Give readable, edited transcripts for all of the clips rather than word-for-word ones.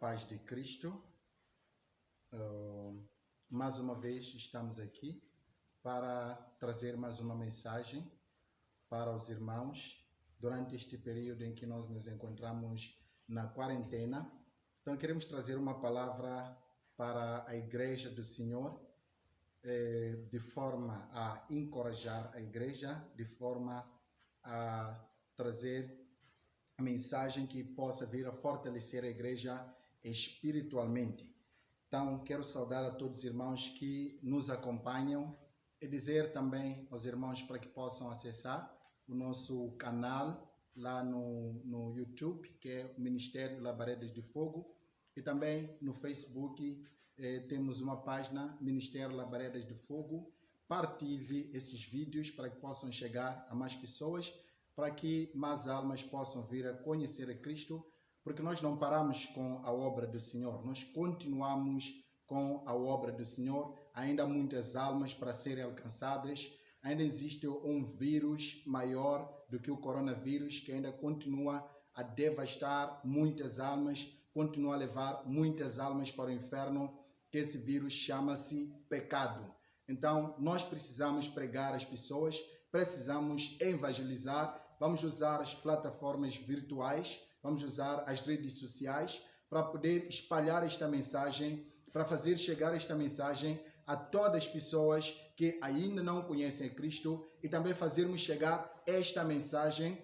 paz de Cristo. Mais uma vez estamos aqui para trazer mais uma mensagem para os irmãos durante este período em que nós nos encontramos na quarentena. Então queremos trazer uma palavra para a Igreja do Senhor, de forma a encorajar a Igreja, de forma a trazer a mensagem que possa vir a fortalecer a Igreja espiritualmente. Então, quero saudar a todos os irmãos que nos acompanham e dizer também aos irmãos para que possam acessar o nosso canal lá no YouTube, que é o Ministério Labaredas de Fogo, e também no Facebook temos uma página, Ministério Labaredas de Fogo. Partilhe esses vídeos para que possam chegar a mais pessoas, para que mais almas possam vir a conhecer a Cristo, porque nós não paramos com a obra do Senhor, nós continuamos com a obra do Senhor. Ainda há muitas almas para serem alcançadas, ainda existe um vírus maior do que o coronavírus, que ainda continua a devastar muitas almas, continua a levar muitas almas para o inferno, que esse vírus chama-se pecado. Então, nós precisamos pregar às pessoas, precisamos evangelizar, vamos usar as plataformas virtuais, vamos usar as redes sociais para poder espalhar esta mensagem, para fazer chegar esta mensagem a todas as pessoas que ainda não conhecem a Cristo, e também fazermos chegar esta mensagem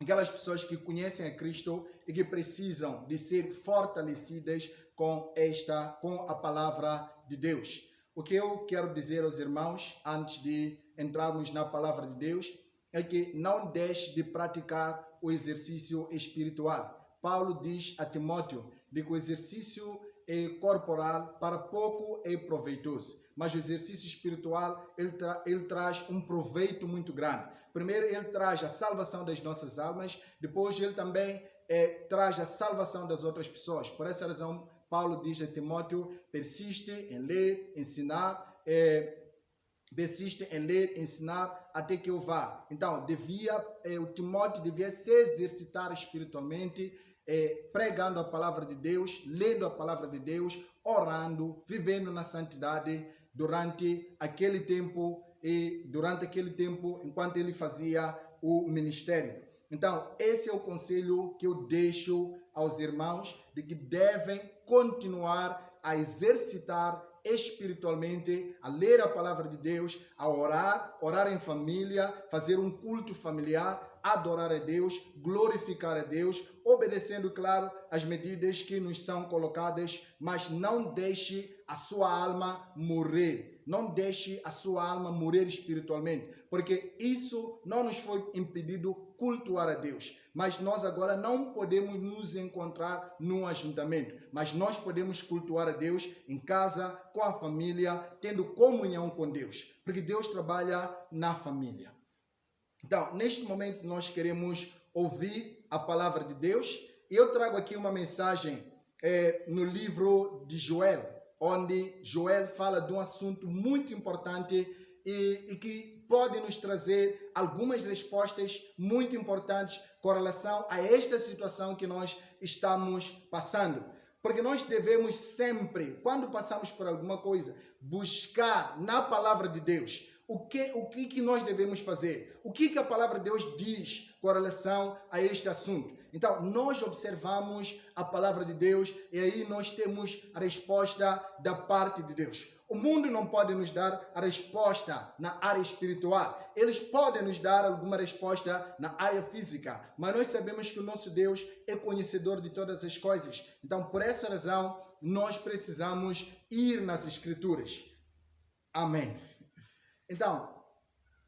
aquelas pessoas que conhecem a Cristo e que precisam de ser fortalecidas com a palavra de Deus. O que eu quero dizer aos irmãos, antes de entrarmos na palavra de Deus, é que não deixe de praticar o exercício espiritual. Paulo diz a Timóteo de que o exercício corporal para pouco é proveitoso, mas o exercício espiritual ele traz um proveito muito grande. Primeiro ele traz a salvação das nossas almas, depois ele também traz a salvação das outras pessoas. Por essa razão Paulo diz a Timóteo: persiste em ler, ensinar, persiste em ler, ensinar até que eu vá. Então, o Timóteo devia se exercitar espiritualmente, pregando a palavra de Deus, lendo a palavra de Deus, orando, vivendo na santidade durante aquele tempo, enquanto ele fazia o ministério. Então, esse é o conselho que eu deixo aos irmãos, de que devem continuar a exercitar espiritualmente, a ler a palavra de Deus, a orar em família, fazer um culto familiar, adorar a Deus, glorificar a Deus, obedecendo, claro, as medidas que nos são colocadas, mas não deixe a sua alma morrer. Não deixe a sua alma morrer espiritualmente, porque isso não nos foi impedido cultuar a Deus. Mas nós agora não podemos nos encontrar num ajuntamento, mas nós podemos cultuar a Deus em casa, com a família, tendo comunhão com Deus, porque Deus trabalha na família. Então, neste momento nós queremos ouvir a palavra de Deus, e eu trago aqui uma mensagem no livro de Joel, onde Joel fala de um assunto muito importante e que pode nos trazer algumas respostas muito importantes com relação a esta situação que nós estamos passando. Porque nós devemos sempre, quando passamos por alguma coisa, buscar na palavra de Deus o que nós devemos fazer, o que a palavra de Deus diz com relação a este assunto. Então, nós observamos a palavra de Deus e aí nós temos a resposta da parte de Deus. O mundo não pode nos dar a resposta na área espiritual. Eles podem nos dar alguma resposta na área física, mas nós sabemos que o nosso Deus é conhecedor de todas as coisas. Então, por essa razão, nós precisamos ir nas Escrituras. Amém. Então,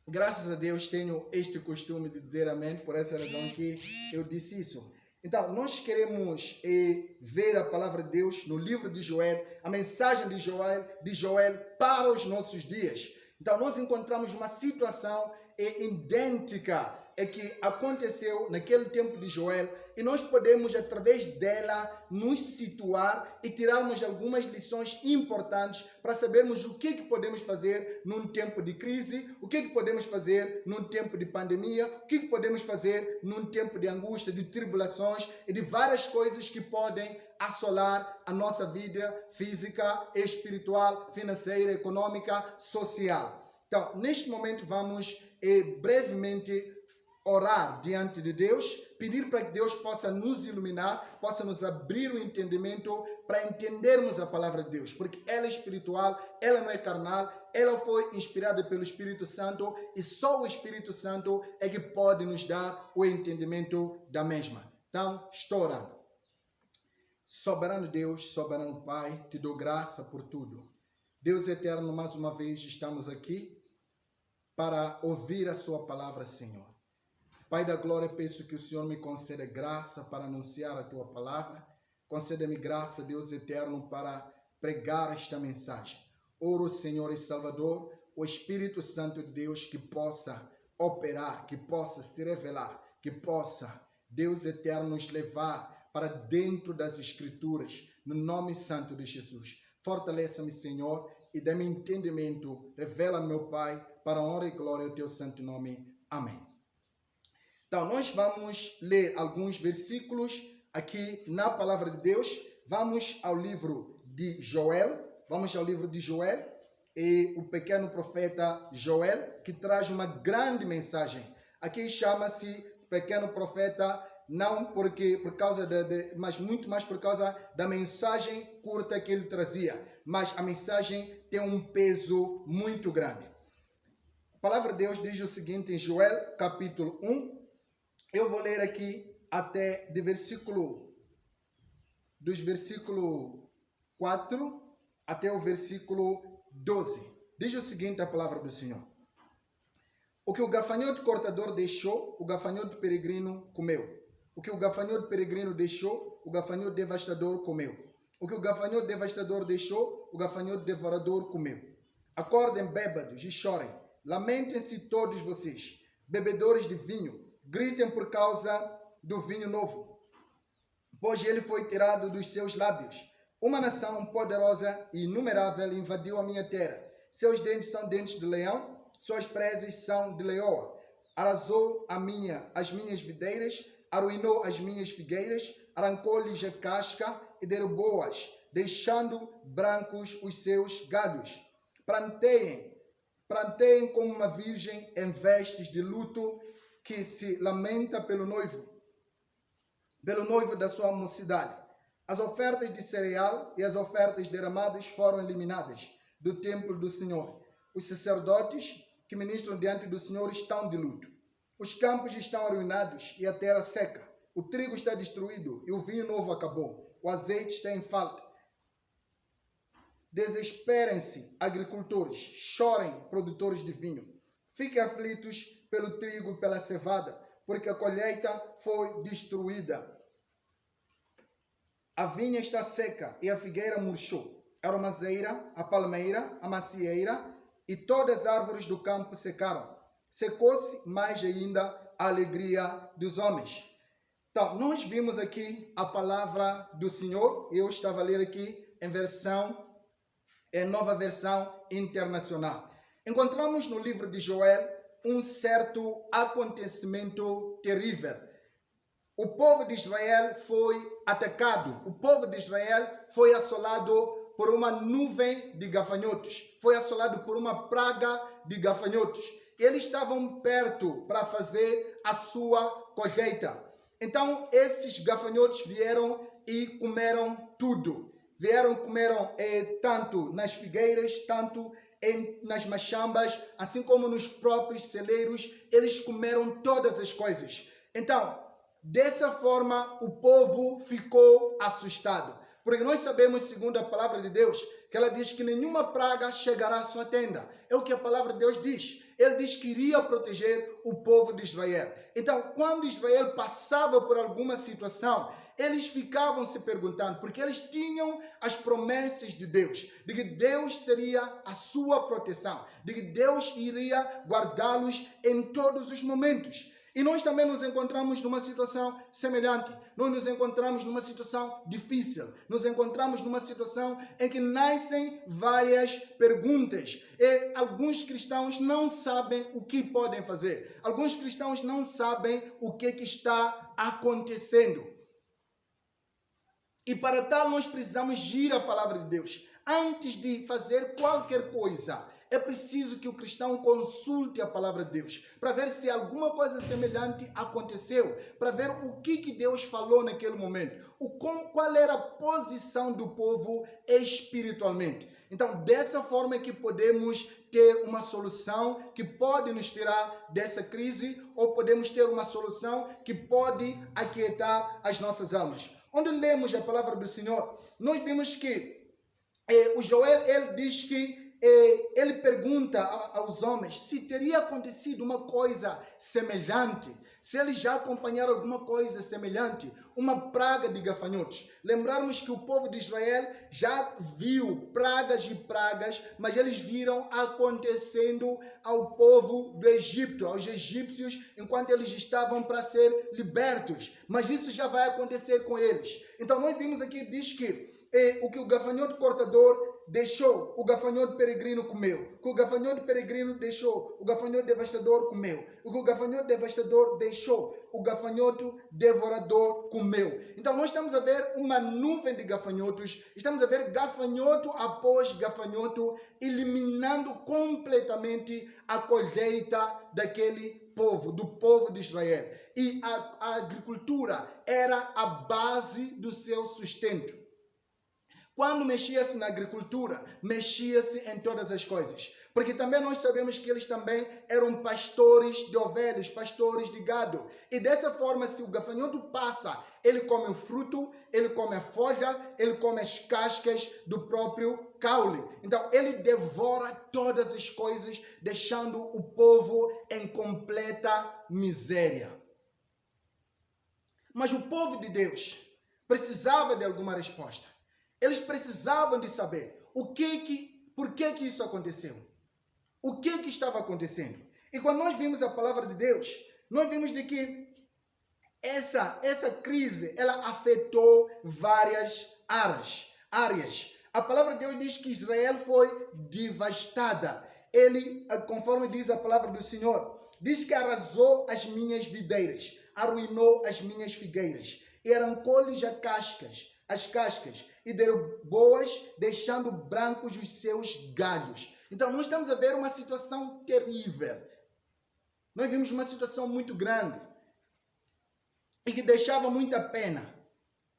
graças a Deus tenho este costume de dizer amém, por essa razão que eu disse isso. Então, nós queremos ver a palavra de Deus no livro de Joel, a mensagem de Joel para os nossos dias. Então, nós encontramos uma situação idêntica é que aconteceu naquele tempo de Joel e nós podemos, através dela, nos situar e tirarmos algumas lições importantes para sabermos o que podemos fazer num tempo de crise, o que podemos fazer num tempo de pandemia, o que podemos fazer num tempo de angústia, de tribulações e de várias coisas que podem assolar a nossa vida física, espiritual, financeira, econômica, social. Então, neste momento vamos brevemente orar diante de Deus, pedir para que Deus possa nos iluminar, possa nos abrir o entendimento para entendermos a palavra de Deus, porque ela é espiritual, ela não é carnal, ela foi inspirada pelo Espírito Santo e só o Espírito Santo é que pode nos dar o entendimento da mesma. Então, estou orando. Soberano Deus, soberano Pai, te dou graça por tudo. Deus eterno, mais uma vez estamos aqui para ouvir a sua palavra, Senhor. Pai da glória, peço que o Senhor me conceda graça para anunciar a tua palavra. Conceda-me graça, Deus eterno, para pregar esta mensagem. Oro, Senhor e Salvador, o Espírito Santo de Deus que possa operar, que possa se revelar, que possa, Deus eterno, nos levar para dentro das Escrituras, no nome santo de Jesus. Fortaleça-me, Senhor, e dê-me entendimento. Revela, meu Pai, para a honra e glória do teu santo nome. Amém. Então, nós vamos ler alguns versículos aqui na palavra de Deus. Vamos ao livro de Joel. Vamos ao livro de Joel e o pequeno profeta Joel, que traz uma grande mensagem. Aqui chama-se pequeno profeta, não porque por causa mas muito mais por causa da mensagem curta que ele trazia. Mas a mensagem tem um peso muito grande. A palavra de Deus diz o seguinte em Joel, capítulo 1. Eu vou ler aqui até dos versículo 4 até o versículo 12. Diz o seguinte a palavra do Senhor. O que o gafanhoto cortador deixou, o gafanhoto peregrino comeu. O que o gafanhoto peregrino deixou, o gafanhoto devastador comeu. O que o gafanhoto devastador deixou, o gafanhoto devorador comeu. Acordem bêbados e chorem. Lamentem-se todos vocês, bebedores de vinho. Gritem por causa do vinho novo, pois ele foi tirado dos seus lábios. Uma nação poderosa e inumerável invadiu a minha terra. Seus dentes são dentes de leão, suas presas são de leoa. Arrasou as minhas videiras, arruinou as minhas figueiras, arrancou-lhes a casca e derrubou-as, deixando brancos os seus galhos. Planteiem como uma virgem em vestes de luto, que se lamenta pelo noivo da sua mocidade. As ofertas de cereal e as ofertas derramadas foram eliminadas do templo do Senhor. Os sacerdotes que ministram diante do Senhor estão de luto. Os campos estão arruinados e a terra seca. O trigo está destruído e o vinho novo acabou. O azeite está em falta. Desesperem-se, agricultores, chorem, produtores de vinho. Fiquem aflitos pelo trigo e pela cevada, porque a colheita foi destruída. A vinha está seca e a figueira murchou. A romazeira, a palmeira, a macieira e todas as árvores do campo secaram. Secou-se mais ainda a alegria dos homens. Então, nós vimos aqui a palavra do Senhor. Eu estava a ler aqui em nova versão internacional. Encontramos no livro de Joel um certo acontecimento terrível. O povo de Israel foi atacado. O povo de Israel foi assolado por uma nuvem de gafanhotos. Foi assolado por uma praga de gafanhotos. Eles estavam perto para fazer a sua colheita. Então, esses gafanhotos vieram e comeram tudo. Comeram tanto nas figueiras, tanto nas machambas, assim como nos próprios celeiros. Eles comeram todas as coisas. Então, dessa forma, o povo ficou assustado. Porque nós sabemos, segundo a palavra de Deus, que ela diz que nenhuma praga chegará à sua tenda. É o que a palavra de Deus diz. Ele diz que iria proteger o povo de Israel. Então, quando Israel passava por alguma situação, eles ficavam se perguntando, porque eles tinham as promessas de Deus, de que Deus seria a sua proteção, de que Deus iria guardá-los em todos os momentos. E nós também nos encontramos numa situação semelhante. Nós nos encontramos numa situação difícil. Nos encontramos numa situação em que nascem várias perguntas. E alguns cristãos não sabem o que podem fazer. Alguns cristãos não sabem o que está acontecendo. E para tal nós precisamos ir à palavra de Deus. Antes de fazer qualquer coisa, é preciso que o cristão consulte a palavra de Deus, para ver se alguma coisa semelhante aconteceu, para ver o que Deus falou naquele momento, qual era a posição do povo espiritualmente. Então, dessa forma é que podemos ter uma solução que pode nos tirar dessa crise, ou podemos ter uma solução que pode aquietar as nossas almas. Onde lemos a palavra do Senhor, nós vimos que o Joel, ele diz que ele pergunta aos homens se teria acontecido uma coisa semelhante, se eles já acompanharam alguma coisa semelhante, uma praga de gafanhotos. Lembrarmos que o povo de Israel já viu pragas e pragas, mas eles viram acontecendo ao povo do Egito, aos egípcios, enquanto eles estavam para ser libertos. Mas isso já vai acontecer com eles. Então nós vimos aqui, diz que o que o gafanhoto cortador deixou, o gafanhoto peregrino comeu. O que o gafanhoto peregrino deixou, o gafanhoto devastador comeu. O que o gafanhoto devastador deixou, o gafanhoto devorador comeu. Então nós estamos a ver uma nuvem de gafanhotos, estamos a ver gafanhoto após gafanhoto, eliminando completamente a colheita daquele povo, do povo de Israel. E a agricultura era a base do seu sustento. Quando mexia-se na agricultura, mexia-se em todas as coisas. Porque também nós sabemos que eles também eram pastores de ovelhas, pastores de gado. E dessa forma, se o gafanhoto passa, ele come o fruto, ele come a folha, ele come as cascas do próprio caule. Então, ele devora todas as coisas, deixando o povo em completa miséria. Mas o povo de Deus precisava de alguma resposta. Eles precisavam de saber por que isso aconteceu. O que estava acontecendo. E quando nós vimos a palavra de Deus, nós vimos de que essa crise, ela afetou várias áreas. A palavra de Deus diz que Israel foi devastada. Ele, conforme diz a palavra do Senhor, diz que arrasou as minhas videiras, arruinou as minhas figueiras, e arrancou-lhes as cascas, e derrubou-as, deixando brancos os seus galhos. Então, nós estamos a ver uma situação terrível. Nós vimos uma situação muito grande e que deixava muita pena.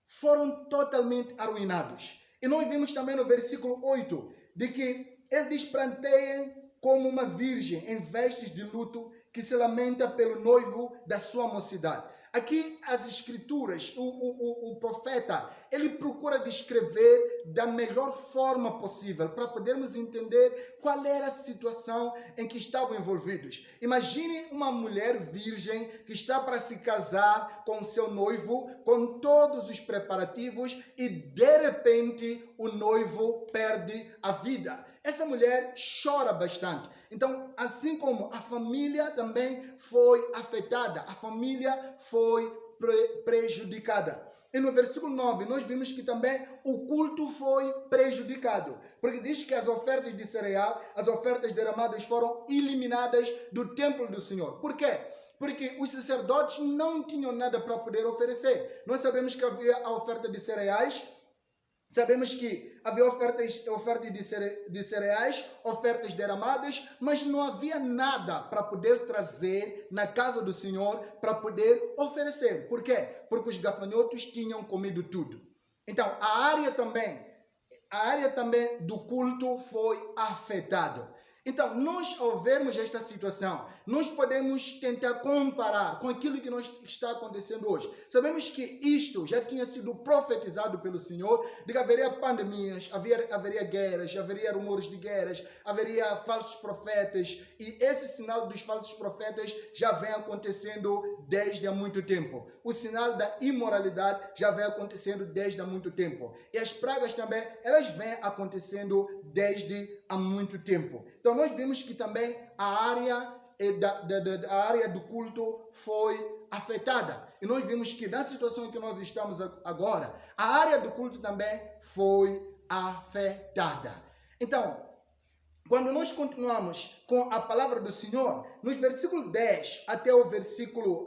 Foram totalmente arruinados. E nós vimos também no versículo 8, de que ele diz: planteiem como uma virgem em vestes de luto que se lamenta pelo noivo da sua mocidade. Aqui as escrituras, o profeta, ele procura descrever da melhor forma possível para podermos entender qual era a situação em que estavam envolvidos. Imagine uma mulher virgem que está para se casar com seu noivo, com todos os preparativos, e de repente o noivo perde a vida. Essa mulher chora bastante. Então, assim como a família também foi afetada, a família foi prejudicada. E no versículo 9, nós vimos que também o culto foi prejudicado. Porque diz que as ofertas de cereal, as ofertas derramadas foram eliminadas do templo do Senhor. Por quê? Porque os sacerdotes não tinham nada para poder oferecer. Nós sabemos que havia a oferta de cereais. Sabemos que havia ofertas de cereais, ofertas derramadas, mas não havia nada para poder trazer na casa do Senhor para poder oferecer. Por quê? Porque os gafanhotos tinham comido tudo. Então, a área também do culto foi afetada. Então, nós ao vermos esta situação, nós podemos tentar comparar com aquilo que está acontecendo hoje. Sabemos que isto já tinha sido profetizado pelo Senhor, de que haveria pandemias, haveria guerras, haveria rumores de guerras, haveria falsos profetas, e esse sinal dos falsos profetas já vem acontecendo desde há muito tempo. O sinal da imoralidade já vem acontecendo desde há muito tempo. E as pragas também, elas vêm acontecendo desde há muito tempo. Então nós vimos que também a área da área do culto foi afetada. E nós vimos que na situação em que nós estamos agora, a área do culto também foi afetada. Então, quando nós continuamos com a palavra do Senhor, nos versículos 10 até o versículo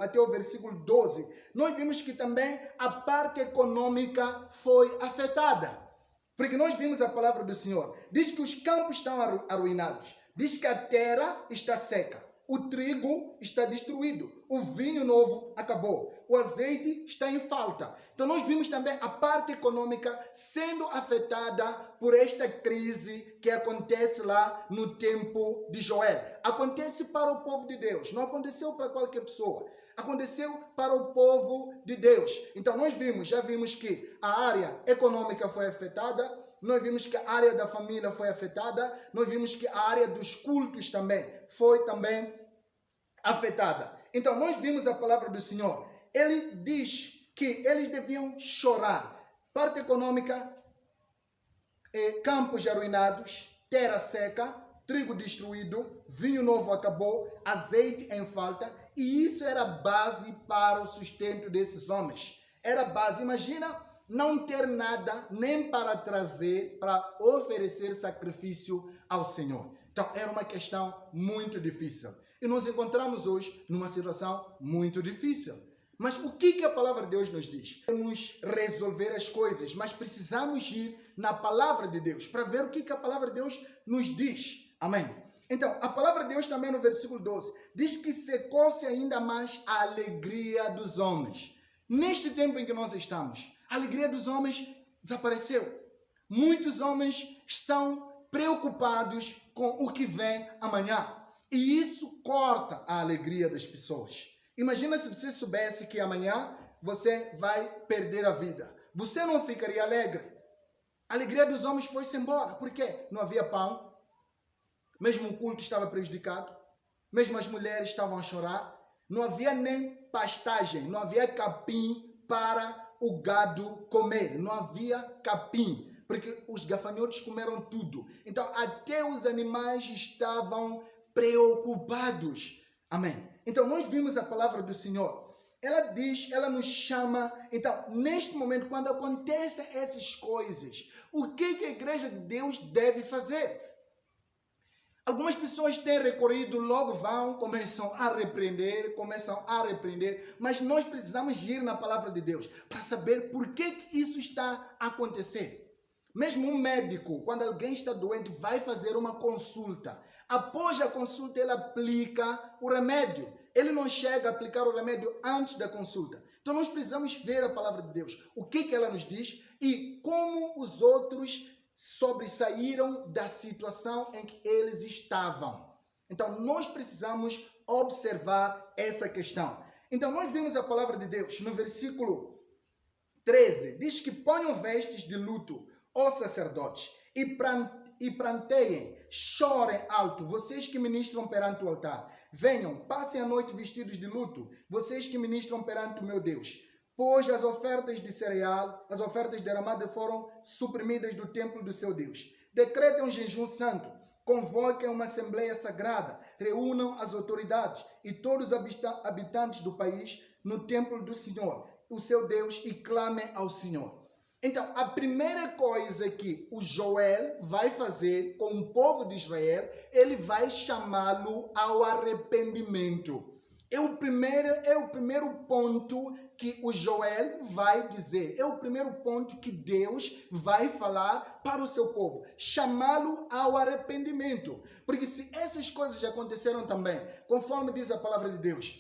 12, nós vimos que também a parte econômica foi afetada. Porque nós vimos a palavra do Senhor. Diz que os campos estão arruinados. Diz que a terra está seca. O trigo está destruído. O vinho novo acabou. O azeite está em falta. Então nós vimos também a parte econômica sendo afetada por esta crise que acontece lá no tempo de Joel. Acontece para o povo de Deus. Não aconteceu para qualquer pessoa. Aconteceu para o povo de Deus. Então nós já vimos que a área econômica foi afetada, nós vimos que a área da família foi afetada, nós vimos que a área dos cultos também foi afetada. Então nós vimos a palavra do Senhor. Ele diz que eles deviam chorar. Parte econômica, campos arruinados, terra seca, trigo destruído, vinho novo acabou, azeite em falta. E isso era base para o sustento desses homens. Era base. Imagina não ter nada nem para trazer, para oferecer sacrifício ao Senhor. Então, era uma questão muito difícil. E nos encontramos hoje numa situação muito difícil. Mas o que a palavra de Deus nos diz? Vamos resolver as coisas, mas precisamos ir na palavra de Deus para ver o que a palavra de Deus nos diz. Amém? Então, a palavra de Deus também no versículo 12 diz que secou-se ainda mais a alegria dos homens. Neste tempo em que nós estamos, a alegria dos homens desapareceu. Muitos homens estão preocupados com o que vem amanhã. E isso corta a alegria das pessoas. Imagina se você soubesse que amanhã você vai perder a vida. Você não ficaria alegre. A alegria dos homens foi-se embora. Por quê? Não havia pão. Mesmo o culto estava prejudicado, mesmo as mulheres estavam a chorar, não havia nem pastagem, não havia capim para o gado comer, não havia capim, porque os gafanhotos comeram tudo. Então, até os animais estavam preocupados. Amém? Então, nós vimos a palavra do Senhor. Ela diz, ela nos chama. Então, neste momento, quando acontecem essas coisas, o que a igreja de Deus deve fazer? Algumas pessoas têm recorrido, logo vão, começam a repreender, mas nós precisamos ir na palavra de Deus para saber por que isso está a acontecer. Mesmo um médico, quando alguém está doente, vai fazer uma consulta. Após a consulta, ele aplica o remédio. Ele não chega a aplicar o remédio antes da consulta. Então nós precisamos ver a palavra de Deus, o que ela nos diz e como os outros sobressaíram da situação em que eles estavam. Então, nós precisamos observar essa questão. Então, nós vimos a palavra de Deus no versículo 13. Diz que ponham vestes de luto, ó sacerdotes, e pranteiem, chorem alto, vocês que ministram perante o altar. Venham, passem a noite vestidos de luto, vocês que ministram perante o meu Deus. Pois as ofertas de cereal, as ofertas derramadas foram suprimidas do templo do seu Deus. Decretem um jejum santo, convoquem uma assembleia sagrada, reúnam as autoridades e todos os habitantes do país no templo do Senhor, o seu Deus, e clamem ao Senhor. Então, a primeira coisa que o Joel vai fazer com o povo de Israel, ele vai chamá-lo ao arrependimento. É o primeiro ponto que o Joel vai dizer. É o primeiro ponto que Deus vai falar para o seu povo. Chamá-lo ao arrependimento. Porque se essas coisas já aconteceram também, conforme diz a palavra de Deus,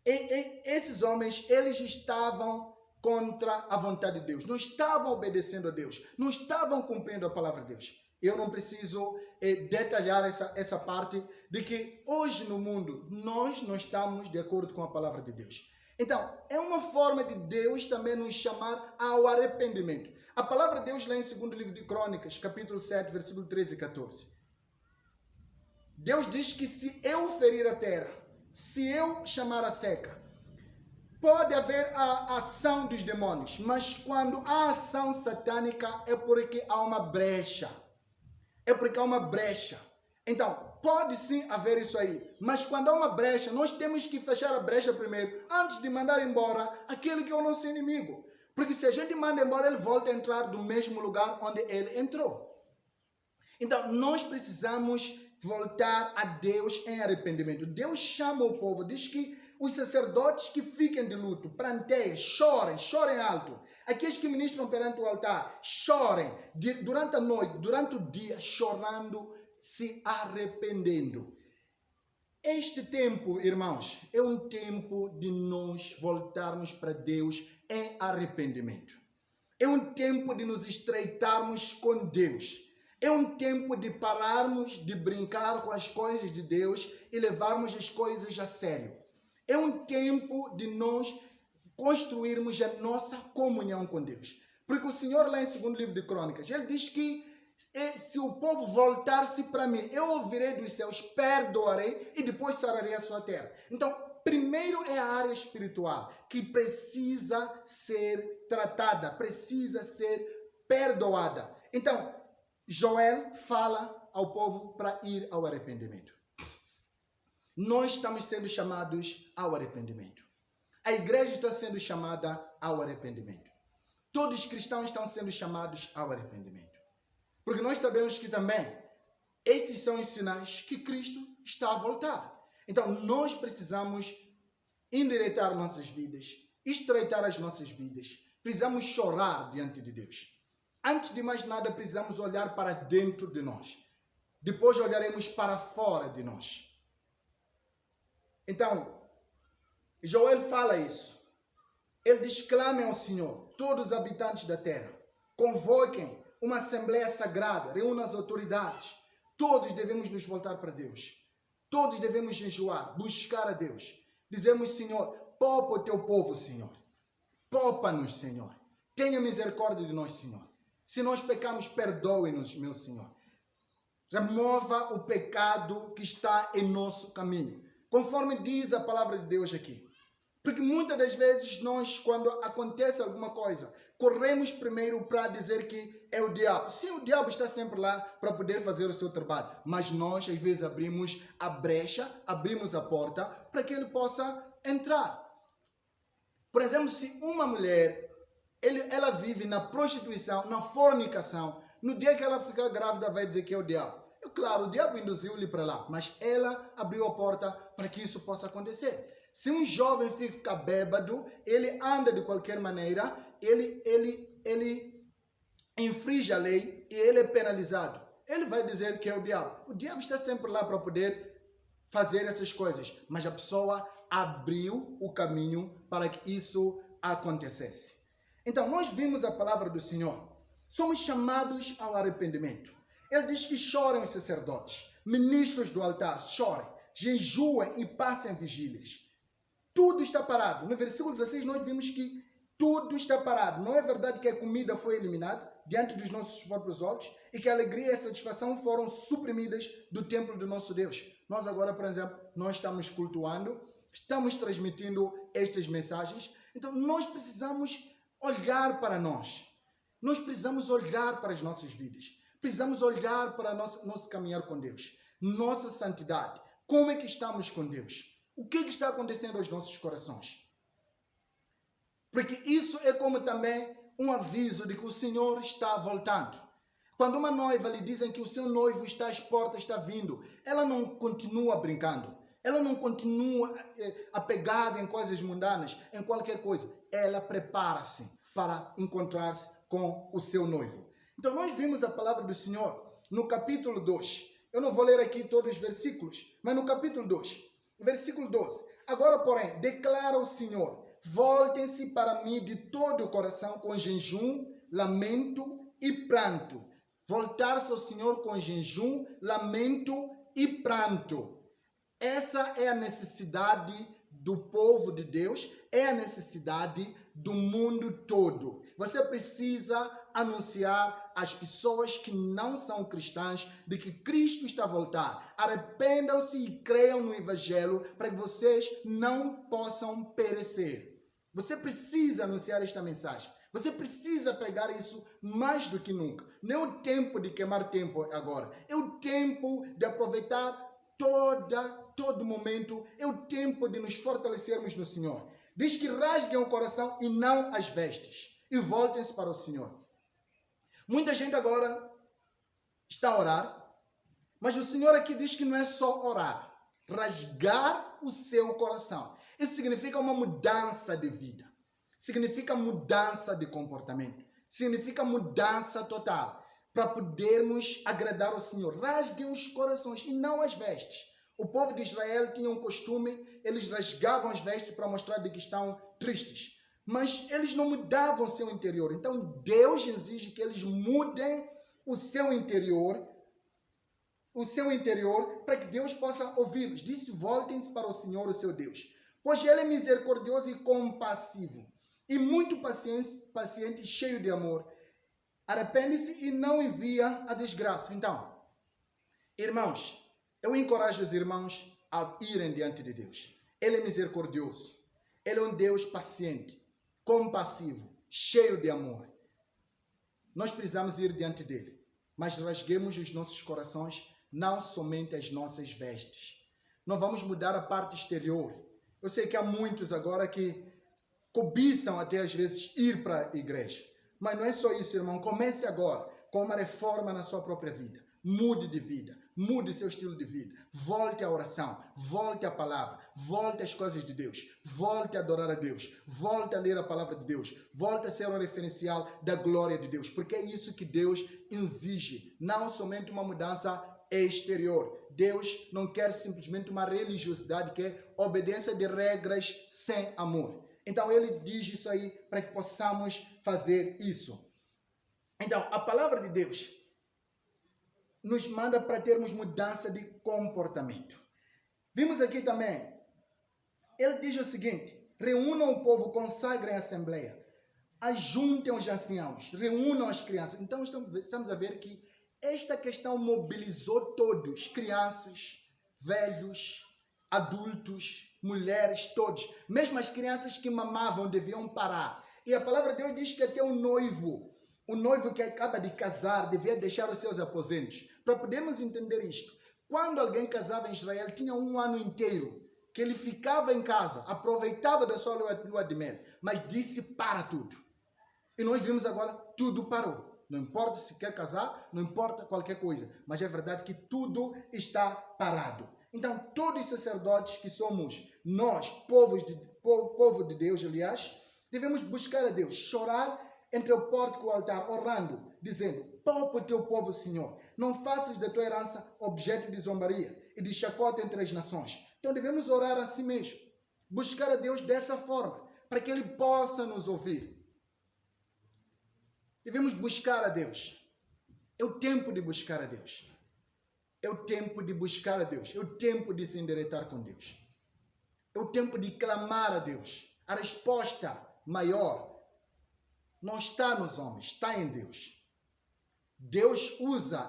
esses homens, eles estavam contra a vontade de Deus. Não estavam obedecendo a Deus. Não estavam cumprindo a palavra de Deus. Eu não preciso detalhar essa parte de que hoje no mundo nós não estamos de acordo com a palavra de Deus. Então, é uma forma de Deus também nos chamar ao arrependimento. A palavra de Deus lá em 2º livro de Crônicas, capítulo 7, versículo 13 e 14. Deus diz que se eu ferir a terra, se eu chamar a seca, pode haver a ação dos demônios, mas quando há ação satânica é porque há uma brecha. É porque há uma brecha. Então, pode sim haver isso aí, mas quando há uma brecha, nós temos que fechar a brecha primeiro, antes de mandar embora aquele que é o nosso inimigo. Porque se a gente manda embora, ele volta a entrar do mesmo lugar onde ele entrou. Então, nós precisamos voltar a Deus em arrependimento. Deus chama o povo, diz que os sacerdotes que fiquem de luto, planteiem, chorem alto. Aqueles que ministram perante o altar, chorem durante a noite, durante o dia, chorando, se arrependendo. Este tempo, irmãos, é um tempo de nós voltarmos para Deus em arrependimento. É um tempo de nos estreitarmos com Deus. É um tempo de pararmos de brincar com as coisas de Deus e levarmos as coisas a sério. É um tempo de nós construirmos a nossa comunhão com Deus. Porque o Senhor, lá em 2º livro de Crônicas, ele diz que se o povo voltar-se para mim, eu ouvirei dos céus, perdoarei e depois sararei a sua terra. Então, primeiro é a área espiritual, que precisa ser tratada, precisa ser perdoada. Então, Joel fala ao povo para ir ao arrependimento. Nós estamos sendo chamados ao arrependimento. A igreja está sendo chamada ao arrependimento. Todos os cristãos estão sendo chamados ao arrependimento. Porque nós sabemos que também esses são os sinais que Cristo está a voltar. Então, nós precisamos endireitar nossas vidas, estreitar as nossas vidas. Precisamos chorar diante de Deus. Antes de mais nada, precisamos olhar para dentro de nós. Depois olharemos para fora de nós. Então, Joel fala isso. Ele diz: clamem ao Senhor, todos os habitantes da terra. Convoquem uma assembleia sagrada, reúna as autoridades. Todos devemos nos voltar para Deus. Todos devemos jejuar, buscar a Deus. Dizemos: Senhor, poupa o teu povo, Senhor. Poupa-nos, Senhor. Tenha misericórdia de nós, Senhor. Se nós pecamos, perdoe-nos, meu Senhor. Remova o pecado que está em nosso caminho. Conforme diz a palavra de Deus aqui. Porque muitas das vezes nós, quando acontece alguma coisa, corremos primeiro para dizer que é o diabo. Sim, o diabo está sempre lá para poder fazer o seu trabalho. Mas nós, às vezes, abrimos a brecha, abrimos a porta para que ele possa entrar. Por exemplo, se uma mulher, ela vive na prostituição, na fornicação, no dia que ela ficar grávida vai dizer que é o diabo. Claro, o diabo induziu-lhe para lá, mas ela abriu a porta para que isso possa acontecer. Se um jovem fica bêbado, ele anda de qualquer maneira, ele infringe a lei e ele é penalizado. Ele vai dizer que é o diabo. O diabo está sempre lá para poder fazer essas coisas, mas a pessoa abriu o caminho para que isso acontecesse. Então, nós vimos a palavra do Senhor. Somos chamados ao arrependimento. Ele diz que chorem os sacerdotes, ministros do altar, chorem, jejuem e passem vigílias. Tudo está parado. No versículo 16 nós vimos que tudo está parado. Não é verdade que a comida foi eliminada diante dos nossos próprios olhos e que a alegria e a satisfação foram suprimidas do templo do nosso Deus. Nós agora, por exemplo, nós estamos cultuando, estamos transmitindo estas mensagens. Então nós precisamos olhar para nós. Nós precisamos olhar para as nossas vidas. Precisamos olhar para nosso caminhar com Deus. Nossa santidade. Como é que estamos com Deus? O que está acontecendo aos nossos corações? Porque isso é como também um aviso de que o Senhor está voltando. Quando uma noiva lhe dizem que o seu noivo está às portas, está vindo, ela não continua brincando. Ela não continua apegada em coisas mundanas, em qualquer coisa. Ela prepara-se para encontrar-se com o seu noivo. Então nós vimos a palavra do Senhor no capítulo 2. Eu não vou ler aqui todos os versículos, mas no capítulo 2, versículo 12. Agora, porém, declara o Senhor: voltem-se para mim de todo o coração com jejum, lamento e pranto. Voltar-se ao Senhor com jejum, lamento e pranto. Essa é a necessidade do povo de Deus, é a necessidade do mundo todo. Você precisa anunciar às pessoas que não são cristãs de que Cristo está a voltar. Arrependam-se e creiam no Evangelho para que vocês não possam perecer. Você precisa anunciar esta mensagem. Você precisa pregar isso mais do que nunca. Não é o tempo de queimar tempo agora. É o tempo de aproveitar todo momento. É o tempo de nos fortalecermos no Senhor. Diz que rasguem o coração e não as vestes. E voltem-se para o Senhor. Muita gente agora está a orar. Mas o Senhor aqui diz que não é só orar. Rasgar o seu coração. Isso significa uma mudança de vida. Significa mudança de comportamento. Significa mudança total. Para podermos agradar ao Senhor. Rasguem os corações e não as vestes. O povo de Israel tinha um costume, eles rasgavam as vestes para mostrar de que estão tristes. Mas eles não mudavam o seu interior. Então Deus exige que eles mudem o seu interior para que Deus possa ouvi-los. Disse, voltem-se para o Senhor, o seu Deus. Pois Ele é misericordioso e compassivo, e muito paciente e cheio de amor. Arrepende-se e não envia a desgraça. Então, irmãos, eu encorajo os irmãos a irem diante de Deus. Ele é misericordioso. Ele é um Deus paciente, compassivo, cheio de amor. Nós precisamos ir diante dele, mas rasguemos os nossos corações, não somente as nossas vestes. Não vamos mudar a parte exterior. Eu sei que há muitos agora que cobiçam até às vezes ir para a igreja. Mas não é só isso, irmão. Comece agora com uma reforma na sua própria vida. Mude de vida. Mude seu estilo de vida. Volte à oração. Volte à palavra. Volte às coisas de Deus. Volte a adorar a Deus. Volte a ler a palavra de Deus. Volte a ser um referencial da glória de Deus. Porque é isso que Deus exige. Não somente uma mudança exterior. Deus não quer simplesmente uma religiosidade que é obediência de regras sem amor. Então ele diz isso aí para que possamos fazer isso. Então a palavra de Deus nos manda para termos mudança de comportamento. Vimos aqui também, ele diz o seguinte, reúnam o povo, consagrem a assembleia, ajuntem os anciãos, reúnam as crianças. Então estamos a ver que esta questão mobilizou todos, crianças, velhos, adultos, mulheres, todos. Mesmo as crianças que mamavam deviam parar. E a palavra de Deus diz que até o noivo que acaba de casar, devia deixar os seus aposentos. Para podermos entender isto, quando alguém casava em Israel, tinha um ano inteiro que ele ficava em casa, aproveitava da sua lua de mel, mas disse para tudo. E nós vimos agora, tudo parou. Não importa se quer casar, não importa qualquer coisa, mas é verdade que tudo está parado. Então, todos os sacerdotes que somos nós, povo de Deus, aliás, devemos buscar a Deus, chorar entre o pórtico e o altar, orando, dizendo, poupa o teu povo, Senhor. Não faças da tua herança objeto de zombaria e de chacota entre as nações. Então, devemos orar assim mesmo, buscar a Deus dessa forma, para que Ele possa nos ouvir. Devemos buscar a Deus. É o tempo de buscar a Deus. É o tempo de buscar a Deus. É o tempo de se endireitar com Deus. É o tempo de clamar a Deus. A resposta maior não está nos homens, está em Deus. Deus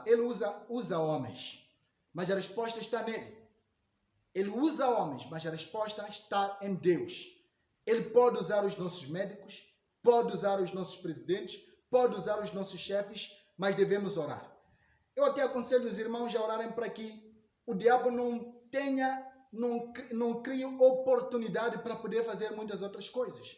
Ele usa homens, mas a resposta está nele. Ele usa homens, mas a resposta está em Deus. Ele pode usar os nossos médicos, pode usar os nossos presidentes, pode usar os nossos chefes, mas devemos orar. Eu até aconselho os irmãos a orarem para que o diabo não crie oportunidade para poder fazer muitas outras coisas,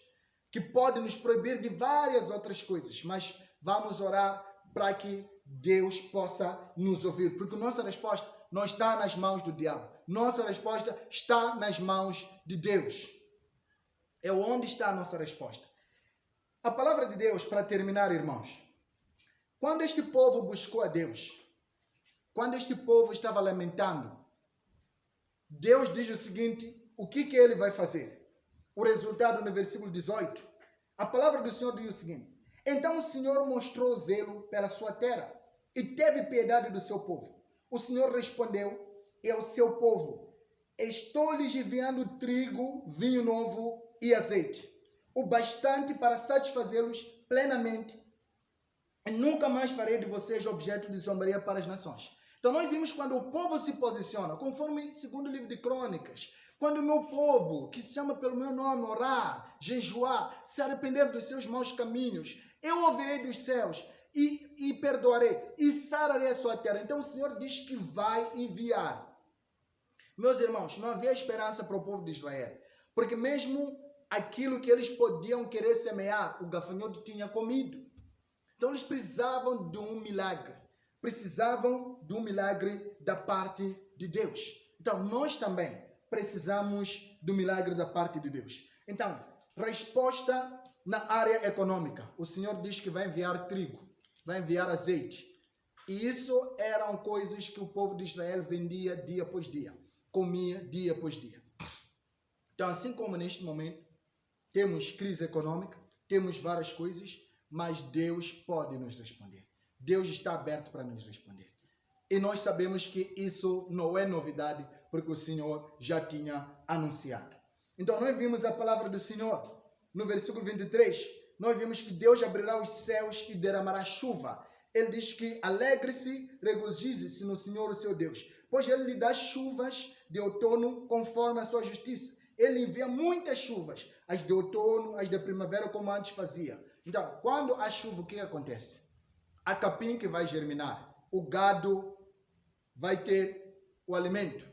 que pode nos proibir de várias outras coisas, mas vamos orar para que Deus possa nos ouvir, porque nossa resposta não está nas mãos do diabo, nossa resposta está nas mãos de Deus. É onde está a nossa resposta. A palavra de Deus, para terminar, irmãos, quando este povo buscou a Deus, quando este povo estava lamentando, Deus diz o seguinte, o que ele vai fazer? O resultado no versículo 18, a palavra do Senhor diz o seguinte, então o Senhor mostrou zelo pela sua terra e teve piedade do seu povo. O Senhor respondeu e ao seu povo, estou-lhes enviando trigo, vinho novo e azeite, o bastante para satisfazê-los plenamente, e nunca mais farei de vocês objeto de zombaria para as nações. Então nós vimos quando o povo se posiciona, conforme segundo o livro de Crônicas, Quando o meu povo, que se chama pelo meu nome, orar, jejuar, se arrepender dos seus maus caminhos, eu ouvirei dos céus e perdoarei e sararei a sua terra. Então o Senhor diz que vai enviar. Meus irmãos, não havia esperança para o povo de Israel, porque mesmo aquilo que eles podiam querer semear, o gafanhoto tinha comido. Então eles precisavam de um milagre. Precisavam de um milagre da parte de Deus. Então nós também precisamos do milagre da parte de Deus. Então, resposta na área econômica. O Senhor diz que vai enviar trigo, vai enviar azeite. E isso eram coisas que o povo de Israel vendia dia após dia, comia dia após dia. Então, assim como neste momento, temos crise econômica, temos várias coisas, mas Deus pode nos responder. Deus está aberto para nos responder. E nós sabemos que isso não é novidade, porque o Senhor já tinha anunciado. Então, nós vimos a palavra do Senhor no versículo 23. Nós vimos que Deus abrirá os céus e derramará chuva. Ele diz que alegre-se, regozije-se no Senhor, o seu Deus, pois Ele lhe dá chuvas de outono conforme a sua justiça. Ele envia muitas chuvas, as de outono, as de primavera, como antes fazia. Então, quando há chuva, o que acontece? Há capim que vai germinar, o gado vai ter o alimento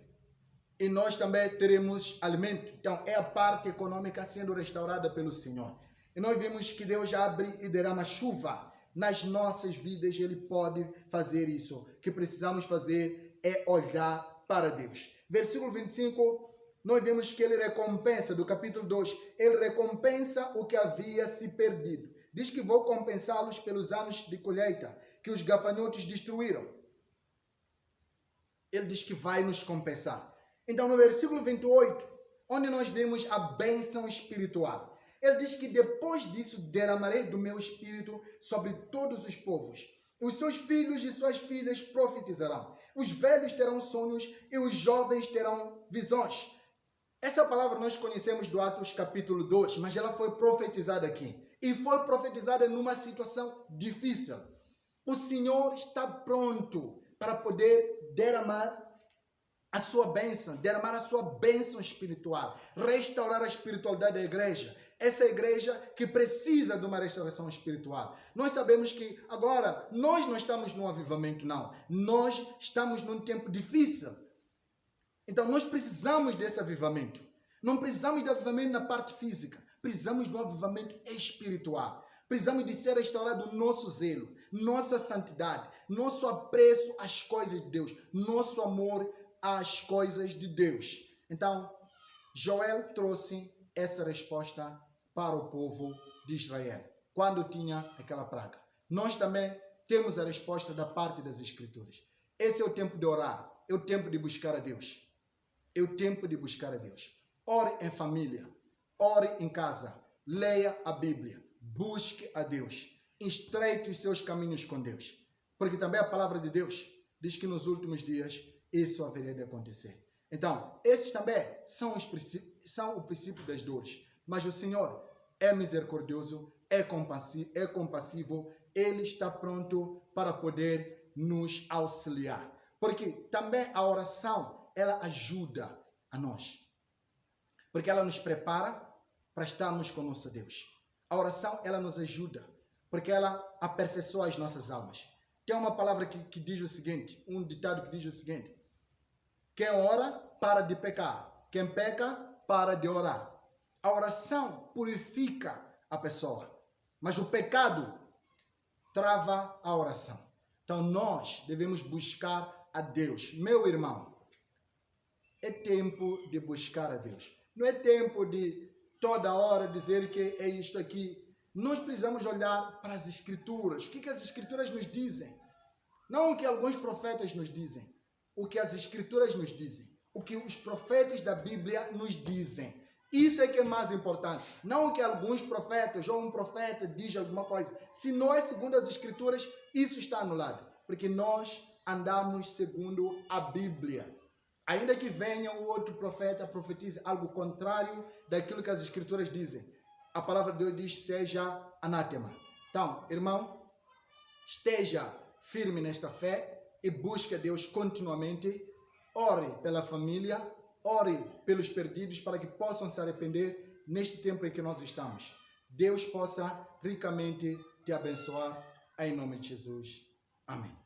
e nós também teremos alimento. Então, é a parte econômica sendo restaurada pelo Senhor. E nós vimos que Deus abre e derrama chuva nas nossas vidas. Ele pode fazer isso. O que precisamos fazer é olhar para Deus. Versículo 25, nós vemos que ele recompensa, do capítulo 2, ele recompensa o que havia se perdido. Diz que vou compensá-los pelos anos de colheita que os gafanhotos destruíram. Ele diz que vai nos compensar. Então, no versículo 28, onde nós vemos a bênção espiritual, ele diz que depois disso derramarei do meu espírito sobre todos os povos. Os seus filhos e suas filhas profetizarão. Os velhos terão sonhos e os jovens terão visões. Essa palavra nós conhecemos do Atos capítulo 2, mas ela foi profetizada aqui. E foi profetizada numa situação difícil. O Senhor está pronto para poder derramar a sua bênção, derramar a sua bênção espiritual, restaurar a espiritualidade da igreja. Essa igreja que precisa de uma restauração espiritual. Nós sabemos que agora nós não estamos num avivamento, não. Nós estamos num tempo difícil. Então nós precisamos desse avivamento. Não precisamos de avivamento na parte física. Precisamos de um avivamento espiritual. Precisamos de ser restaurado o nosso zelo, nossa santidade, nosso apreço às coisas de Deus, nosso amor às coisas de Deus. Então, Joel trouxe essa resposta para o povo de Israel, quando tinha aquela praga. Nós também temos a resposta da parte das Escrituras. Esse é o tempo de orar, é o tempo de buscar a Deus. É o tempo de buscar a Deus. Ore em família, ore em casa, leia a Bíblia, busque a Deus, estreite os seus caminhos com Deus. Porque também a palavra de Deus diz que nos últimos dias isso haveria de acontecer. Então, esses também são o princípio das dores. Mas o Senhor é misericordioso, é compassivo, Ele está pronto para poder nos auxiliar. Porque também a oração, ela ajuda a nós. Porque ela nos prepara para estarmos com o nosso Deus. A oração, ela nos ajuda, porque ela aperfeiçoa as nossas almas. Tem uma palavra que diz o seguinte, um ditado que diz o seguinte: quem ora, para de pecar. Quem peca, para de orar. A oração purifica a pessoa, mas o pecado trava a oração. Então nós devemos buscar a Deus. Meu irmão, é tempo de buscar a Deus. Não é tempo de toda hora dizer que é isto aqui. Nós precisamos olhar para as Escrituras. O que as Escrituras nos dizem? Não o que alguns profetas nos dizem. O que as Escrituras nos dizem. O que os profetas da Bíblia nos dizem. Isso é que é mais importante. Não o que alguns profetas ou um profeta diz alguma coisa. Se não é segundo as Escrituras, isso está anulado. Porque nós andamos segundo a Bíblia. Ainda que venha um outro profeta, profetize algo contrário daquilo que as Escrituras dizem, a palavra de Deus diz: seja anátema. Então, irmão, esteja firme nesta fé e busque a Deus continuamente. Ore pela família, ore pelos perdidos para que possam se arrepender neste tempo em que nós estamos. Deus possa ricamente te abençoar, em nome de Jesus. Amém.